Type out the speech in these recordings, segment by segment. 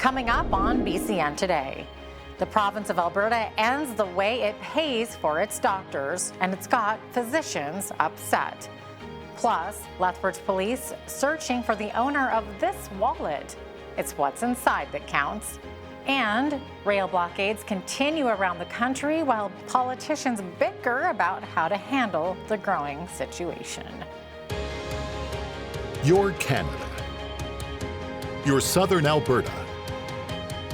Coming up on BCN today, the province of Alberta ends the way it pays for its doctors, and it's got physicians upset. Plus, Lethbridge police searching for the owner of this wallet. It's what's inside that counts. And rail blockades continue around the country while politicians bicker about how to handle the growing situation. Your Canada. Your Southern Alberta.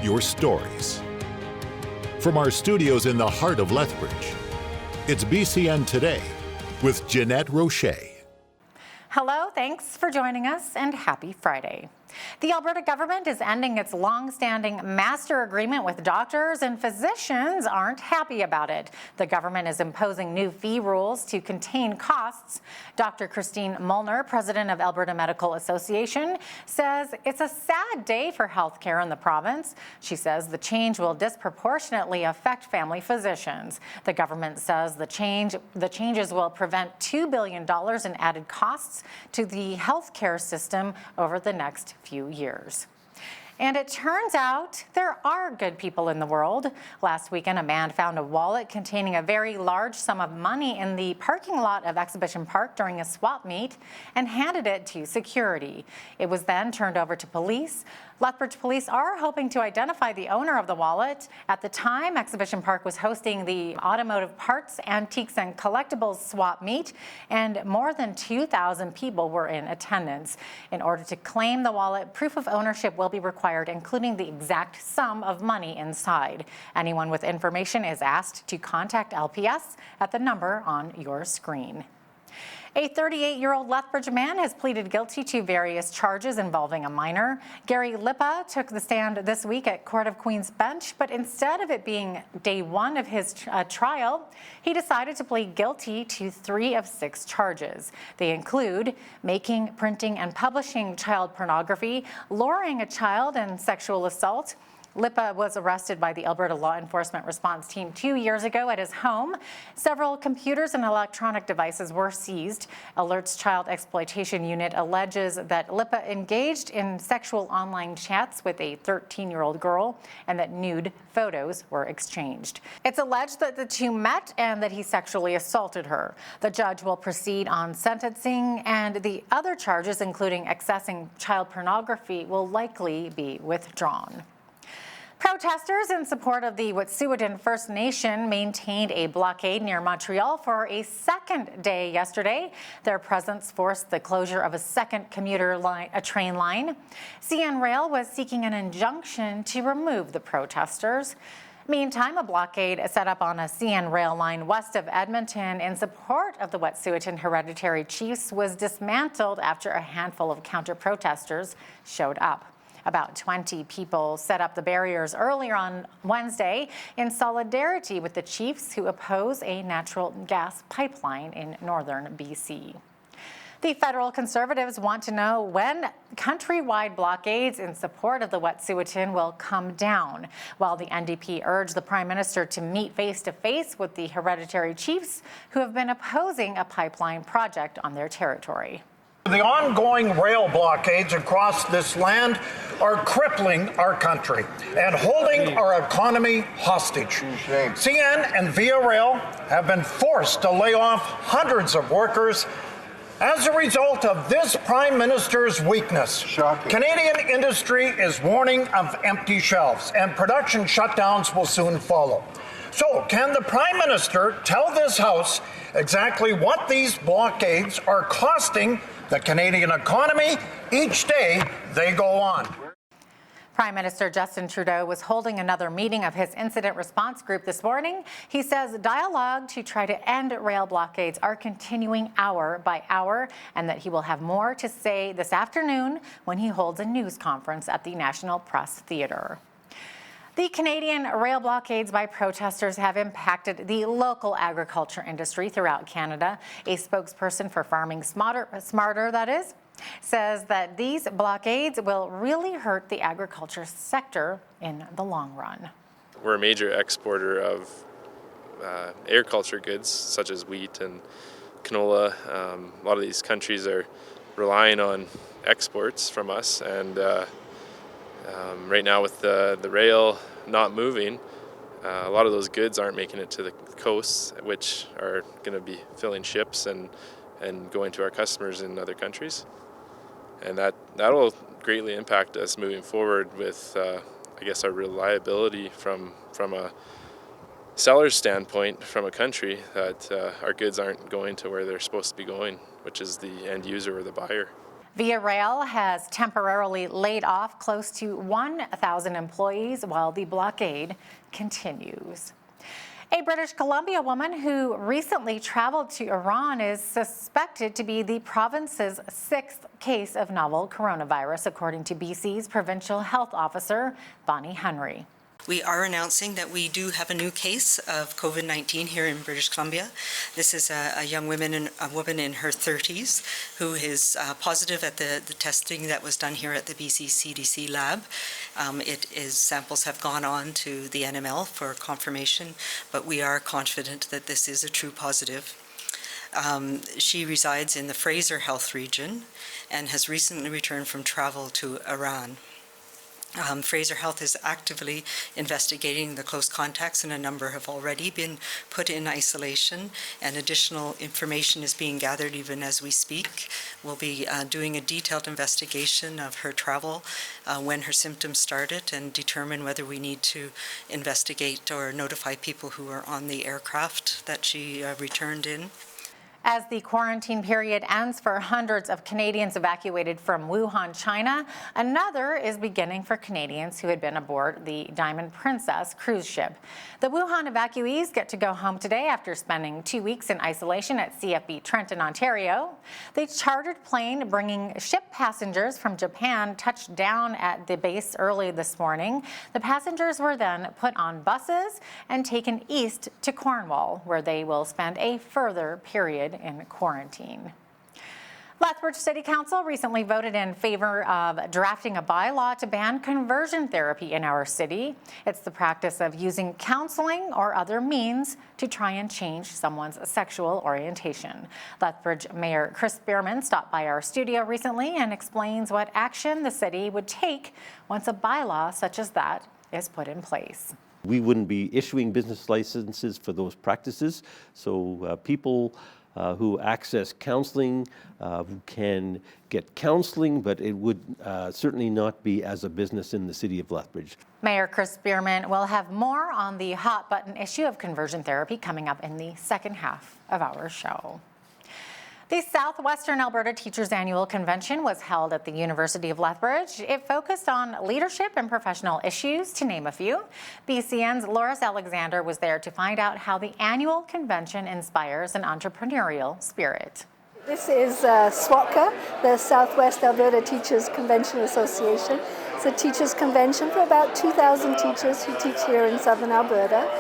Your stories. From our studios in the heart of Lethbridge, it's BCN Today with Jeanette Roche. Hello, thanks for joining us, and happy Friday. The Alberta government is ending its long-standing master agreement with doctors, and physicians aren't happy about it. The government is imposing new fee rules to contain costs. Dr. Christine Molnar, president of Alberta Medical Association, says it's a sad day for healthcare in the province. She says the change will disproportionately affect family physicians. The government says the changes will prevent $2 billion in added costs to the healthcare system over the next few years. And it turns out there are good people in the world. Last weekend, a man found a wallet containing a very large sum of money in the parking lot of Exhibition Park during a swap meet and handed it to security. It was then turned over to police. Lethbridge police are hoping to identify the owner of the wallet. At the time, Exhibition Park was hosting the Automotive Parts, Antiques and Collectibles swap meet, and more than 2,000 people were in attendance. In order to claim the wallet, proof of ownership will be required, including the exact sum of money inside. Anyone with information is asked to contact LPS at the number on your screen. A 38-year-old Lethbridge man has pleaded guilty to various charges involving a minor. Gary Lippa took the stand this week at Court of Queen's Bench, but instead of it being day one of his trial, he decided to plead guilty to 3 of 6 charges. They include making, printing, and publishing child pornography, luring a child, and sexual assault. Lippa was arrested by the Alberta Law Enforcement Response Team 2 years ago at his home. Several computers and electronic devices were seized. Alert's Child Exploitation Unit alleges that Lippa engaged in sexual online chats with a 13-year-old girl and that nude photos were exchanged. It's alleged that the two met and that he sexually assaulted her. The judge will proceed on sentencing, and the other charges, including accessing child pornography, will likely be withdrawn. Protesters in support of the Wet'suwet'en First Nation maintained a blockade near Montreal for a second day yesterday. Their presence forced the closure of a second commuter train line. CN Rail was seeking an injunction to remove the protesters. Meantime, a blockade set up on a CN rail line west of Edmonton in support of the Wet'suwet'en Hereditary Chiefs was dismantled after a handful of counter-protesters showed up. About 20 people set up the barriers earlier on Wednesday in solidarity with the Chiefs who oppose a natural gas pipeline in northern BC. The federal Conservatives want to know when countrywide blockades in support of the Wet'suwet'en will come down, while the NDP urged the Prime Minister to meet face-to-face with the Hereditary Chiefs who have been opposing a pipeline project on their territory. The ongoing rail blockades across this land are crippling our country and holding our economy hostage. CN and Via Rail have been forced to lay off hundreds of workers as a result of this Prime Minister's weakness. Shocking. Canadian industry is warning of empty shelves, and production shutdowns will soon follow. So, can the Prime Minister tell this House exactly what these blockades are costing the Canadian economy each day they go on? Prime Minister Justin Trudeau was holding another meeting of his incident response group this morning. He says dialogue to try to end rail blockades are continuing hour by hour, and that he will have more to say this afternoon when he holds a news conference at the National Press Theatre. The Canadian rail blockades by protesters have impacted the local agriculture industry throughout Canada. A spokesperson for Farming Smarter, that is, says that these blockades will really hurt the agriculture sector in the long run. We're a major exporter of agriculture goods such as wheat and canola. A lot of these countries are relying on exports from us, and Right now with the rail not moving, a lot of those goods aren't making it to the coasts, which are going to be filling ships and going to our customers in other countries. And that will greatly impact us moving forward with, I guess, our reliability from a seller's standpoint from a country, that our goods aren't going to where they're supposed to be going, which is the end user or the buyer. Via Rail has temporarily laid off close to 1,000 employees while the blockade continues. A British Columbia woman who recently traveled to Iran is suspected to be the province's 6th case of novel coronavirus, according to BC's provincial health officer, Bonnie Henry. We are announcing that we do have a new case of COVID-19 here in British Columbia. This is a young woman in her 30s who is positive at the testing that was done here at the BC CDC lab. Samples have gone on to the NML for confirmation, but we are confident that this is a true positive. She resides in the Fraser Health region and has recently returned from travel to Iran. Fraser Health is actively investigating the close contacts, and a number have already been put in isolation, and additional information is being gathered even as we speak. We'll be doing a detailed investigation of her travel, when her symptoms started, and determine whether we need to investigate or notify people who are on the aircraft that she returned in. As the quarantine period ends for hundreds of Canadians evacuated from Wuhan, China, another is beginning for Canadians who had been aboard the Diamond Princess cruise ship. The Wuhan evacuees get to go home today after spending 2 weeks in isolation at CFB Trenton, Ontario. The chartered plane bringing ship passengers from Japan touched down at the base early this morning. The passengers were then put on buses and taken east to Cornwall, where they will spend a further period in quarantine. Lethbridge City Council recently voted in favor of drafting a bylaw to ban conversion therapy in our city. It's the practice of using counseling or other means to try and change someone's sexual orientation. Lethbridge Mayor Chris Bierman stopped by our studio recently and explains what action the city would take once a bylaw such as that is put in place. We wouldn't be issuing business licenses for those practices, so people who access counseling can get counseling, but it would certainly not be as a business in the city of Lethbridge. Mayor Chris Bierman will have more on the hot button issue of conversion therapy coming up in the second half of our show. The Southwestern Alberta Teachers Annual Convention was held at the University of Lethbridge. It focused on leadership and professional issues, to name a few. BCN's Loris Alexander was there to find out how the annual convention inspires an entrepreneurial spirit. This is SWATCA, the Southwest Alberta Teachers Convention Association. It's a teachers convention for about 2,000 teachers who teach here in southern Alberta.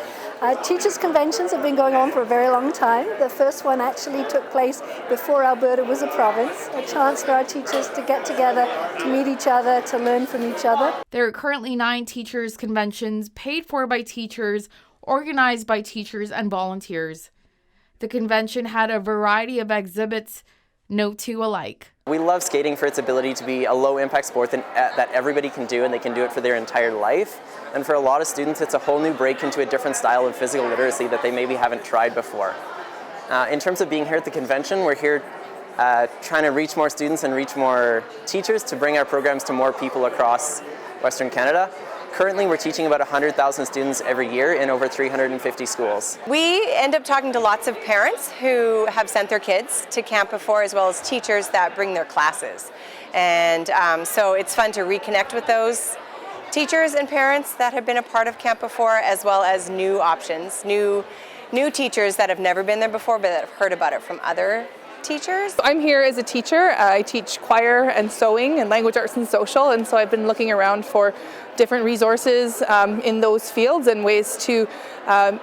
Teachers' conventions have been going on for a very long time. The first one actually took place before Alberta was a province, a chance for our teachers to get together, to meet each other, to learn from each other. There are currently 9 teachers' conventions paid for by teachers, organized by teachers and volunteers. The convention had a variety of exhibits, no two alike. We love skating for its ability to be a low-impact sport that everybody can do, and they can do it for their entire life. And for a lot of students, it's a whole new break into a different style of physical literacy that they maybe haven't tried before. In terms of being here at the convention, we're here trying to reach more students and reach more teachers to bring our programs to more people across Western Canada. Currently, we're teaching about 100,000 students every year in over 350 schools. We end up talking to lots of parents who have sent their kids to camp before, as well as teachers that bring their classes. And so it's fun to reconnect with those teachers and parents that have been a part of camp before, as well as new options, new teachers that have never been there before but that have heard about it from other teachers. I'm here as a teacher. I teach choir and sewing and language arts and social, and so I've been looking around for different resources in those fields and ways to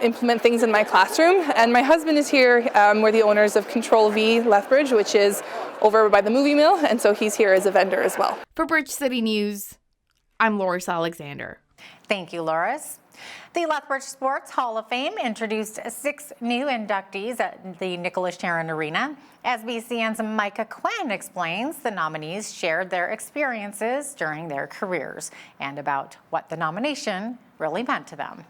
implement things in my classroom. And my husband is here. We're the owners of Control V Lethbridge, which is over by the movie mill, and so he's here as a vendor as well. For Bridge City News, I'm Loris Alexander. Thank you, Loris. The Lethbridge Sports Hall of Fame introduced 6 new inductees at the Nicholas Sharon Arena. As BCN's Micah Quinn explains, the nominees shared their experiences during their careers and about what the nomination really meant to them.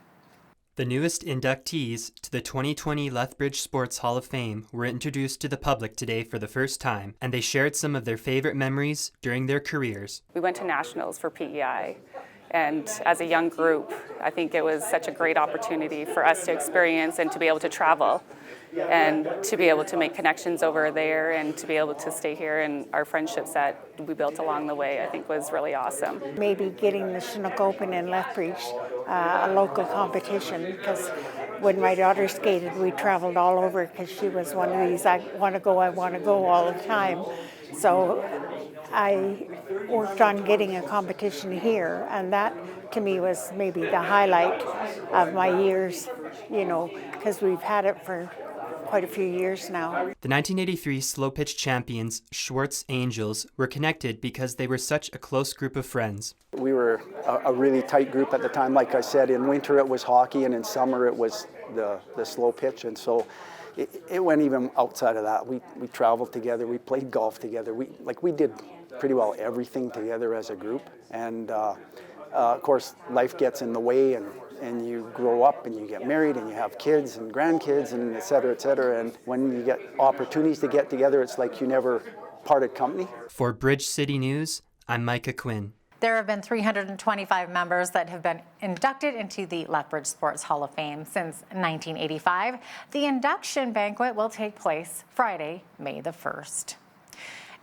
The newest inductees to the 2020 Lethbridge Sports Hall of Fame were introduced to the public today for the first time, and they shared some of their favorite memories during their careers. We went to nationals for PEI, and as a young group, I think it was such a great opportunity for us to experience and to be able to travel and to be able to make connections over there and to be able to stay here, and our friendships that we built along the way I think was really awesome. Maybe getting the Chinook Open in Lethbridge, a local competition, because when my daughter skated we traveled all over because she was one of these I want to go all the time. So I worked on getting a competition here, and that to me was maybe the highlight of my years, because we've had it for quite a few years now. The 1983 slow pitch champions, Schwartz Angels, were connected because they were such a close group of friends. We were a really tight group at the time. Like I said, in winter it was hockey, and in summer it was the slow pitch, and so it went even outside of that. We traveled together, we played golf together, we did pretty well everything together as a group, and of course life gets in the way, and you grow up and you get married and you have kids and grandkids and et cetera, and when you get opportunities to get together, it's like you never parted company. For Bridge City News, I'm Micah Quinn. There have been 325 members that have been inducted into the Lethbridge Sports Hall of Fame since 1985. The induction banquet will take place Friday, May the 1st.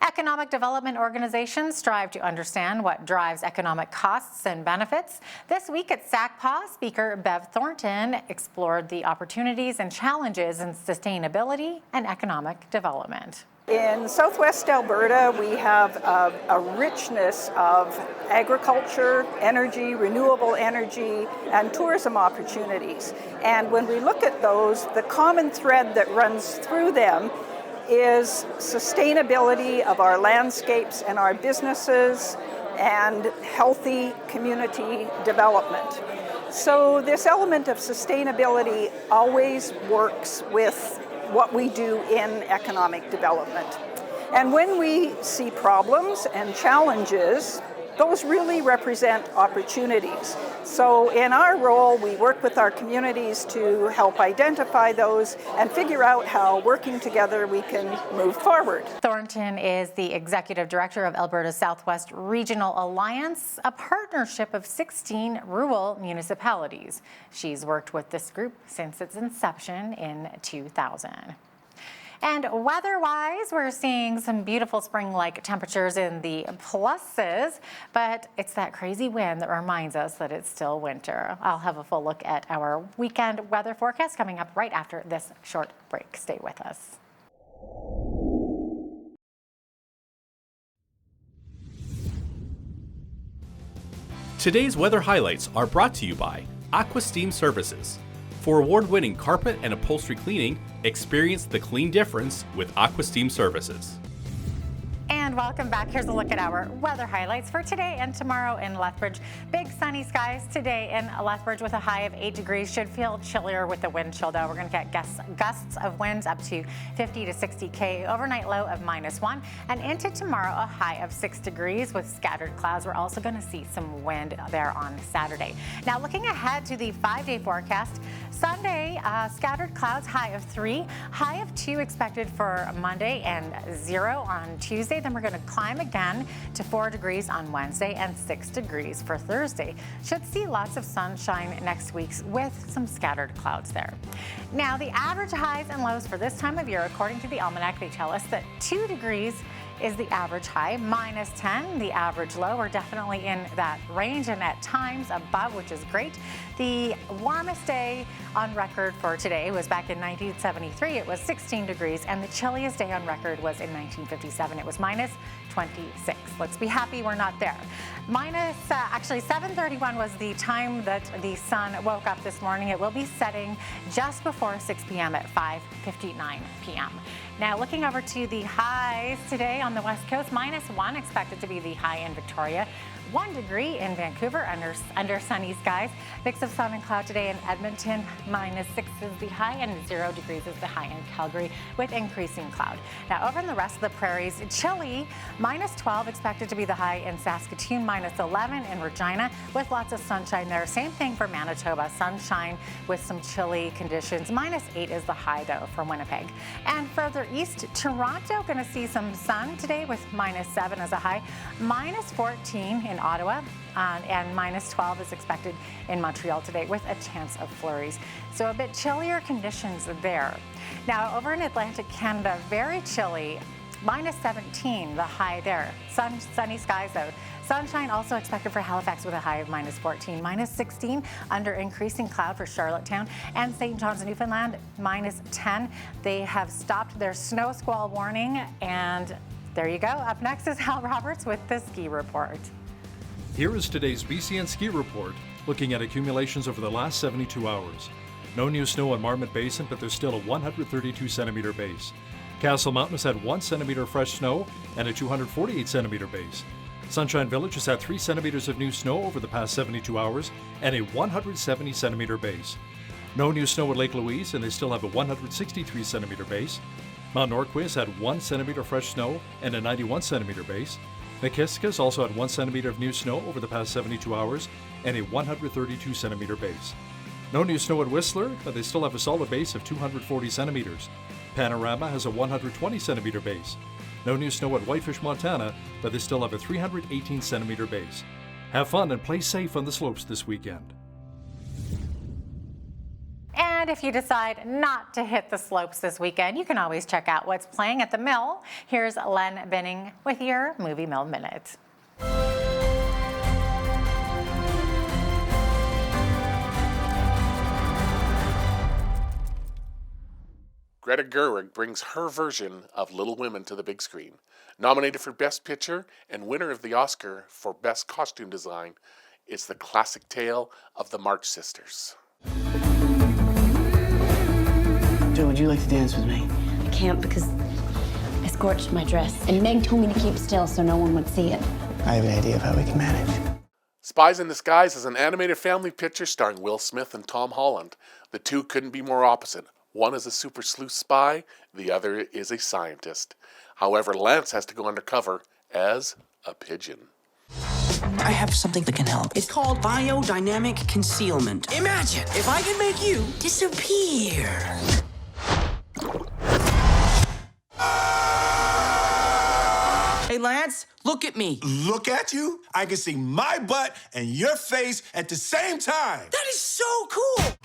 Economic development organizations strive to understand what drives economic costs and benefits. This week at SACPA, Speaker Bev Thornton explored the opportunities and challenges in sustainability and economic development. In southwest Alberta, we have a richness of agriculture, energy, renewable energy, and tourism opportunities. And when we look at those, the common thread that runs through them is sustainability of our landscapes and our businesses and healthy community development. So this element of sustainability always works with what we do in economic development. And when we see problems and challenges, those really represent opportunities. So in our role, we work with our communities to help identify those and figure out how, working together, we can move forward. Thornton is the Executive Director of Alberta Southwest Regional Alliance, a partnership of 16 rural municipalities. She's worked with this group since its inception in 2000. And weather-wise, we're seeing some beautiful spring-like temperatures in the pluses, but it's that crazy wind that reminds us that it's still winter. I'll have a full look at our weekend weather forecast coming up right after this short break. Stay with us. Today's weather highlights are brought to you by Aqua Steam Services. For award-winning carpet and upholstery cleaning, experience the clean difference with Aqua Steam Services. And welcome back. Here's a look at our weather highlights for today and tomorrow in Lethbridge. Big sunny skies today in Lethbridge with a high of 8 degrees. Should feel chillier with the wind chill though. We're going to get gusts of winds up to 50 to 60 km. Overnight low of -1. And into tomorrow, a high of 6 degrees with scattered clouds. We're also going to see some wind there on Saturday. Now looking ahead to the 5-day forecast, Sunday, scattered clouds, high of 3, high of 2 expected for Monday and 0 on Tuesday. Then we're going to climb again to 4 degrees on Wednesday and 6 degrees for Thursday. Should see lots of sunshine next week with some scattered clouds there. Now the average highs and lows for this time of year, according to the almanac, they tell us that 2 degrees is the average high, -10 the average low. We're definitely in that range and at times above, which is great. The warmest day on record for today was back in 1973. It was 16 degrees, and the chilliest day on record was in 1957. It was -26. Let's be happy we're not there. Actually 7:31 was the time that the sun woke up this morning. It will be setting just before 6 p.m. at 5:59 p.m. Now looking over to the highs today on the west coast, -1 expected to be the high in Victoria. 1 degree in Vancouver under sunny skies. Mix of sun and cloud today in Edmonton. -6 is the high and 0 degrees is the high in Calgary with increasing cloud. Now over in the rest of the prairies, chilly. -12 expected to be the high in Saskatoon. -11 in Regina with lots of sunshine there. Same thing for Manitoba. Sunshine with some chilly conditions. -8 is the high though for Winnipeg. And further east, Toronto going to see some sun today with -7 as a high. -14 in Ottawa, and -12 is expected in Montreal today with a chance of flurries. So a bit chillier conditions there. Now over in Atlantic Canada, very chilly, -17 the high there. Sunny skies though. Sunshine also expected for Halifax with a high of -14, -16 under increasing cloud for Charlottetown and St. John's, Newfoundland, -10. They have stopped their snow squall warning, and there you go. Up next is Hal Roberts with the ski report. Here is today's BCN ski report, looking at accumulations over the last 72 hours. No new snow in Marmot Basin, but there's still a 132 centimeter base. Castle Mountain has had 1 centimeter fresh snow and a 248 centimeter base. Sunshine Village has had 3 centimeters of new snow over the past 72 hours and a 170 centimeter base. No new snow at Lake Louise, and they still have a 163 centimeter base. Mount Norquay has had 1 centimeter fresh snow and a 91 centimeter base. Nakiska's also had 1 centimeter of new snow over the past 72 hours and a 132 centimeter base. No new snow at Whistler, but they still have a solid base of 240 centimeters. Panorama has a 120 centimeter base. No new snow at Whitefish, Montana, but they still have a 318 centimeter base. Have fun and play safe on the slopes this weekend. And if you decide not to hit the slopes this weekend, you can always check out what's playing at the Mill. Here's Len Binning with your Movie Mill Minute. Greta Gerwig brings her version of Little Women to the big screen. Nominated for Best Picture and winner of the Oscar for Best Costume Design, it's the classic tale of the March Sisters. Joe, would you like to dance with me? I can't because I scorched my dress, and Meg told me to keep still so no one would see it. I have an idea of how we can manage. Spies in Disguise is an animated family picture starring Will Smith and Tom Holland. The two couldn't be more opposite. One is a super sleuth spy, the other is a scientist. However, Lance has to go undercover as a pigeon. I have something that can help. It's called biodynamic concealment. Imagine if I can make you disappear. Hey, Lance, look at me. Look at you? I can see my butt and your face at the same time. That is so cool.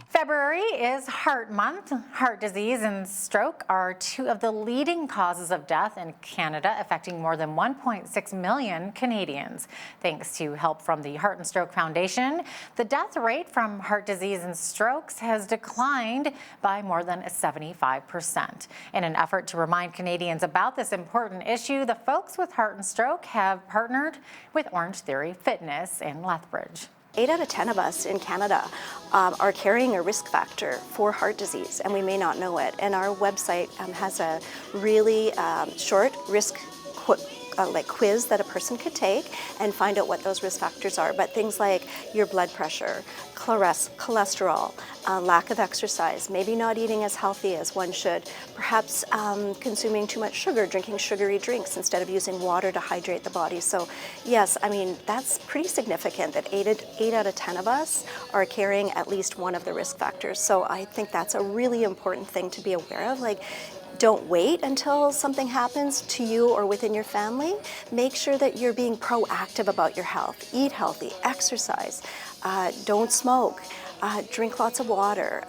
February is Heart Month. Heart disease and stroke are 2 of the leading causes of death in Canada, affecting more than 1.6 million Canadians. Thanks to help from the Heart and Stroke Foundation, the death rate from heart disease and strokes has declined by more than 75%. In an effort to remind Canadians about this important issue, the folks with Heart and Stroke have partnered with Orange Theory Fitness in Lethbridge. 8 out of 10 of us in Canada are carrying a risk factor for heart disease, and we may not know it. And our website has a really short risk quiz that a person could take and find out what those risk factors are. But things like your blood pressure, cholesterol, lack of exercise, maybe not eating as healthy as one should, perhaps consuming too much sugar, drinking sugary drinks instead of using water to hydrate the body. So yes, I mean, that's pretty significant that 8 out of 10 of us are carrying at least one of the risk factors. So I think that's a really important thing to be aware of. Like, don't wait until something happens to you or within your family. Make sure that you're being proactive about your health. Eat healthy, exercise, don't smoke, drink lots of water.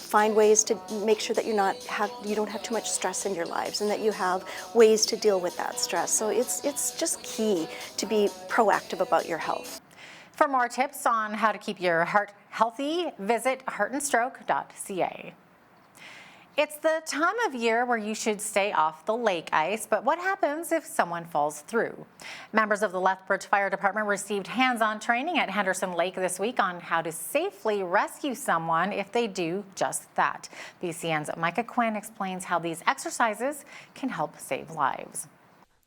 Find ways to make sure that you don't have too much stress in your lives, and that you have ways to deal with that stress. So it's just key to be proactive about your health. For more tips on how to keep your heart healthy, visit heartandstroke.ca. It's the time of year where you should stay off the lake ice, but what happens if someone falls through? Members of the Lethbridge Fire Department received hands-on training at Henderson Lake this week on how to safely rescue someone if they do just that. BCN's Micah Quinn explains how these exercises can help save lives.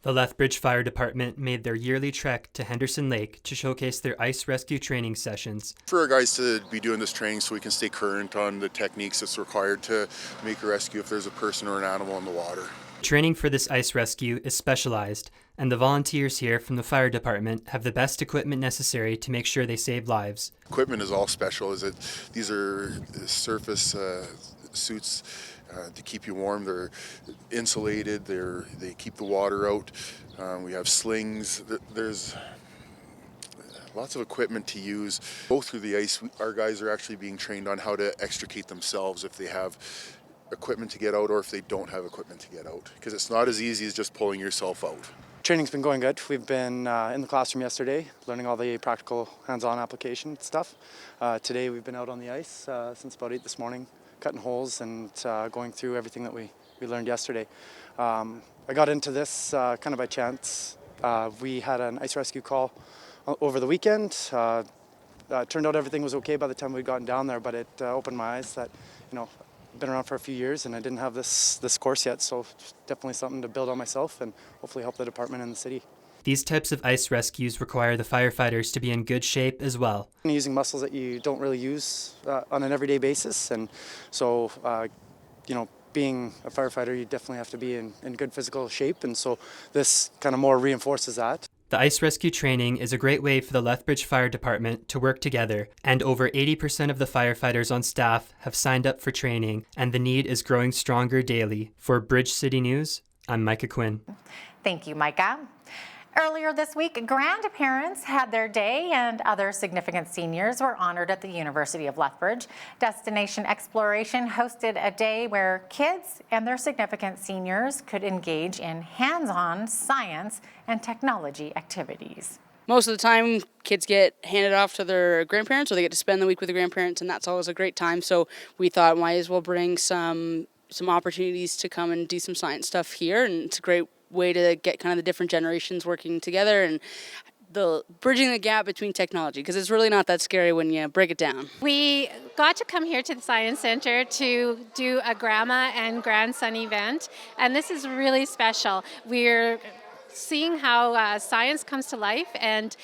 The Lethbridge Fire Department made their yearly trek to Henderson Lake to showcase their ice rescue training sessions. For our guys to be doing this training so we can stay current on the techniques that's required to make a rescue if there's a person or an animal in the water. Training for this ice rescue is specialized, and the volunteers here from the fire department have the best equipment necessary to make sure they save lives. Equipment is all special. These are surface suits to keep you warm. They're insulated. They keep the water out. We have slings. There's lots of equipment to use. Both through the ice, our guys are actually being trained on how to extricate themselves if they have equipment to get out or if they don't have equipment to get out, because it's not as easy as just pulling yourself out. Training's been going good. We've been in the classroom yesterday learning all the practical hands-on application stuff. Today we've been out on the ice since about 8 this morning, cutting holes and going through everything that we learned yesterday. I got into this kind of by chance. We had an ice rescue call over the weekend. Turned out everything was okay by the time we'd gotten down there, but it opened my eyes that, been around for a few years and I didn't have this course yet, so definitely something to build on myself and hopefully help the department and the city. These types of ice rescues require the firefighters to be in good shape as well. Using muscles that you don't really use on an everyday basis, and so being a firefighter, you definitely have to be in good physical shape, and so this kind of more reinforces that. The ice rescue training is a great way for the Lethbridge Fire Department to work together, and over 80% of the firefighters on staff have signed up for training, and the need is growing stronger daily. For Bridge City News, I'm Micah Quinn. Thank you, Micah. Earlier this week, grandparents had their day and other significant seniors were honored at the University of Lethbridge. Destination Exploration hosted a day where kids and their significant seniors could engage in hands-on science and technology activities. Most of the time, kids get handed off to their grandparents, or they get to spend the week with the grandparents, and that's always a great time. So we thought, might as well bring some opportunities to come and do some science stuff here, and it's a great way to get kind of the different generations working together and bridging the gap between technology, because it's really not that scary when you break it down. We got to come here to the Science Center to do a grandma and grandson event, and this is really special. We're seeing how science comes to life and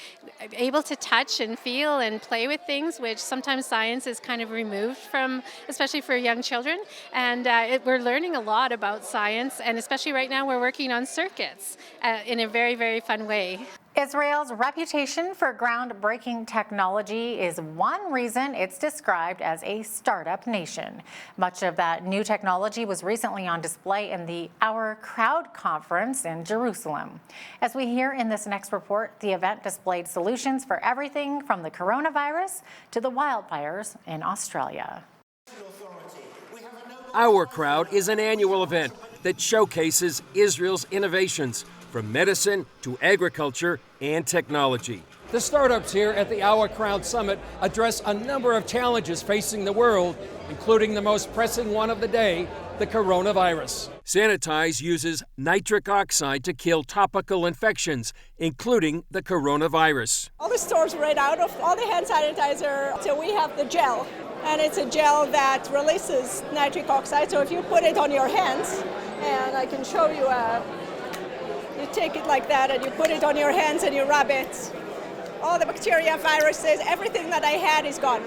able to touch and feel and play with things, which sometimes science is kind of removed from, especially for young children. And we're learning a lot about science, and especially right now we're working on circuits in a very, very fun way. Israel's reputation for groundbreaking technology is one reason it's described as a startup nation. Much of that new technology was recently on display in the Our Crowd conference in Jerusalem. As we hear in this next report, the event displayed solutions for everything from the coronavirus to the wildfires in Australia. Our Crowd is an annual event that showcases Israel's innovations, from medicine to agriculture and technology. The startups here at the Our Crowd Summit address a number of challenges facing the world, including the most pressing one of the day, the coronavirus. Sanitize uses nitric oxide to kill topical infections, including the coronavirus. All the stores right out of all the hand sanitizer, so we have the gel. And it's a gel that releases nitric oxide, so if you put it on your hands, and I can show you you take it like that and you put it on your hands and you rub it. All the bacteria, viruses, everything that I had is gone.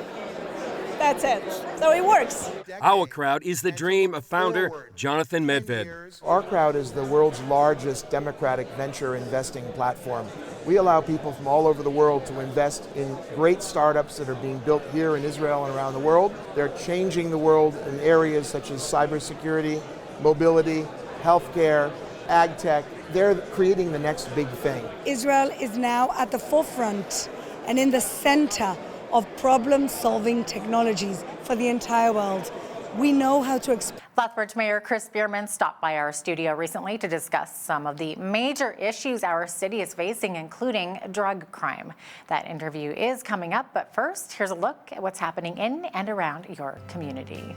That's it. So it works. Our Crowd is the dream of founder Jonathan Medved. Our Crowd is the world's largest democratic venture investing platform. We allow people from all over the world to invest in great startups that are being built here in Israel and around the world. They're changing the world in areas such as cybersecurity, mobility, healthcare, ag tech. They're creating the next big thing. Israel is now at the forefront and in the center of problem-solving technologies for the entire world. We know how to Lethbridge Mayor Chris Bierman stopped by our studio recently to discuss some of the major issues our city is facing, including drug crime. That interview is coming up, but first, here's a look at what's happening in and around your community.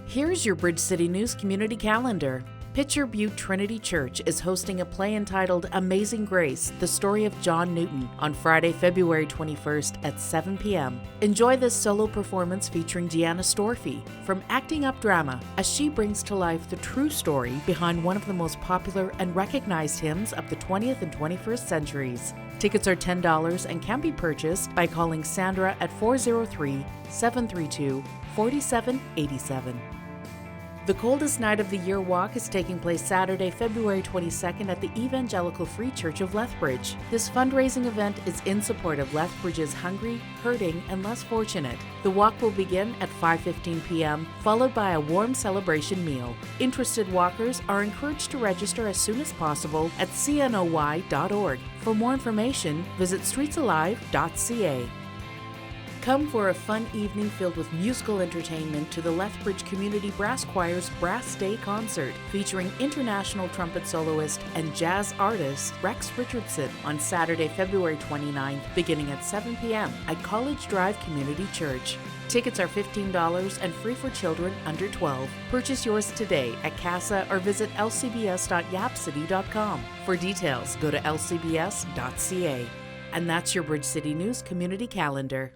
Here's your Bridge City News Community Calendar. Pitcher Butte Trinity Church is hosting a play entitled Amazing Grace, the story of John Newton, on Friday, February 21st at 7 p.m. Enjoy this solo performance featuring Deanna Storfey from Acting Up Drama, as she brings to life the true story behind one of the most popular and recognized hymns of the 20th and 21st centuries. Tickets are $10 and can be purchased by calling Sandra at 403-732-4787. The Coldest Night of the Year walk is taking place Saturday, February 22nd at the Evangelical Free Church of Lethbridge. This fundraising event is in support of Lethbridge's hungry, hurting, and less fortunate. The walk will begin at 5:15 p.m., followed by a warm celebration meal. Interested walkers are encouraged to register as soon as possible at cnoy.org. For more information, visit streetsalive.ca. Come for a fun evening filled with musical entertainment to the Lethbridge Community Brass Choir's Brass Day Concert, featuring international trumpet soloist and jazz artist Rex Richardson on Saturday, February 29th, beginning at 7 p.m. at College Drive Community Church. Tickets are $15 and free for children under 12. Purchase yours today at CASA or visit lcbs.yapcity.com. For details, go to lcbs.ca. And that's your Bridge City News Community Calendar.